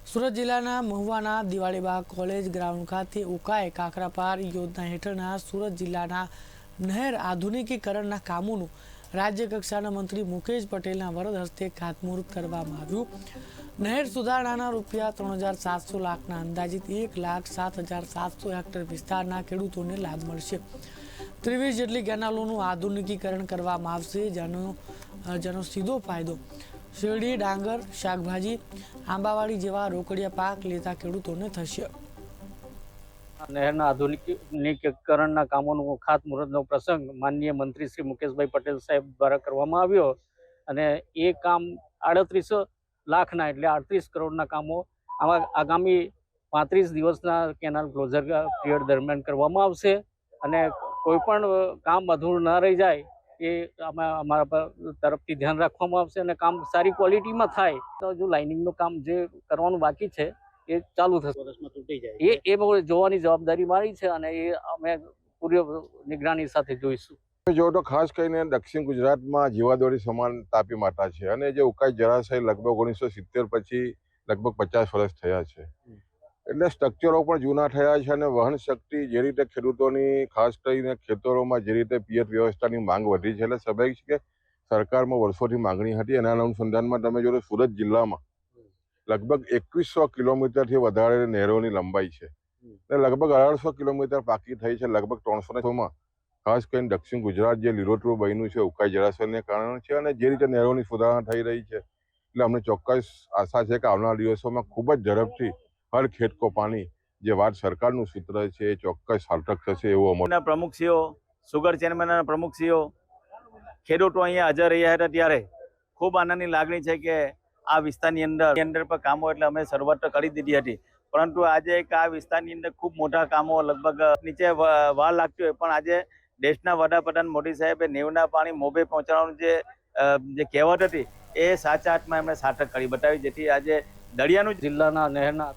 સુરત જિલ્લાના મહુવાના દિવાળીબાગ college ground ખાતે ઉકાઈ કાકરાપાર યોજના હેઠળના સુરત જિલ્લાના નહેર આધુનિકીકરણના કામોનું રાજ્ય કક્ષાના મંત્રી મુકેશ પટેલના વરદ હસ્તે ખાતમુહૂર્ત કરવામાં આવ્યું। નહેર સુધારણાના રૂપિયા 3,700 લાખના અંદાજિત 1,07,700 હેક્ટર વિસ્તારના ખેડૂતોને લાભ મળશે। 23 જેટલી કેનાલોનું આધુનિકીકરણ કરવામાં આવશે, જેનો સીધો ફાયદો શેરડી, ડાંગર, શાકભાજી, આંબાવાડી જેવા રોકડિયા પાક લેતા ખેડૂતોને થશે। નહેરના આધુનિકીકરણના કામોનું ખાતમુહૂર્તનો પ્રસંગ માનનીય મંત્રી શ્રી મુકેશભાઈ પટેલ સાહેબ દ્વારા કરવામાં આવ્યો અને એ કામ 38 લાખના એટલે 38 કરોડના કામો આમાં આગામી 35 દિવસના કેનાલ ક્લોઝર પીરિયડ દરમિયાન કરવામાં આવશે અને કોઈ પણ કામ અધૂરું ન રહી જાય એ અમારા તરફથી ધ્યાન રાખવામાં આવશે અને કામ સારી ક્વોલિટીમાં થાય તો જો લાઇનિંગનું કામ જે કરવાનું બાકી છે એ ચાલુ થશે, વર્ષમાં તૂટી જાય એ જોવાની જવાબદારી મારી છે અને એ અમે પૂરી નિગરાની સાથે જોઈશું। જો તો ખાસ કરીને દક્ષિણ ગુજરાતમાં જીવાદોરી સમાન તાપી માતા છે અને જે ઉકાઈ જળાશય લગભગ 1970 પછી લગભગ 50 વર્ષ થયા છે, એટલે સ્ટ્રક્ચરો પણ જૂના થયા છે અને વહન શક્તિ જે રીતે ખેડૂતોની ખાસ કરીને ખેતરોમાં જે રીતે પિયત વ્યવસ્થાની માંગ વધી છે, એટલે સ્વાભાવિક છે કે સરકારમાં વર્ષોથી માંગણી હતી। એના અનુસંધાનમાં તમે જો સુરત જિલ્લામાં લગભગ 2100 કિલોમીટરથી વધારે નહેરોની લંબાઈ છે અને લગભગ 1800 કિલોમીટર બાકી થઈ છે। લગભગ 300માં ખાસ કરીને દક્ષિણ ગુજરાત જે લીલોતરું બન્યું છે ઉકાઈ જળાશયને કારણે છે અને જે રીતે નહેરોની સુધારણા થઈ રહી છે, એટલે અમને ચોક્કસ આશા છે કે આવનારા દિવસોમાં ખૂબ જ ઝડપથી હર ખેત કો પાણી જે વાત સરકારનું સૂત્ર છે એ ચોક્કસ સાર્થક થશે એવું અમારું પ્રમુખશ્રીઓ, સુગર ચેરમેનના પ્રમુખશ્રીઓ, ખેડૂતો અહીંયા હાજર રહ્યા હતા ત્યારે ખૂબ આનંદની લાગણી છે કે આ વિસ્તારની અંદર પર કામો એટલે અમે શરૂઆત તો કરી દીધી હતી, પરંતુ આજે એક આ વિસ્તારની અંદર ખૂબ મોટા કામો લગભગ નીચે વાર લાગતી હોય પણ આજે દેશના વડાપ્રધાન મોદી સાહેબે નેવના પાણી મોભે પહોંચાડવાનું જે કહેવત હતી એ સાચા અર્થમાં એમણે સાર્થક કરી બતાવી, જેથી આજે દરિયાનું જિલ્લાના નહેરના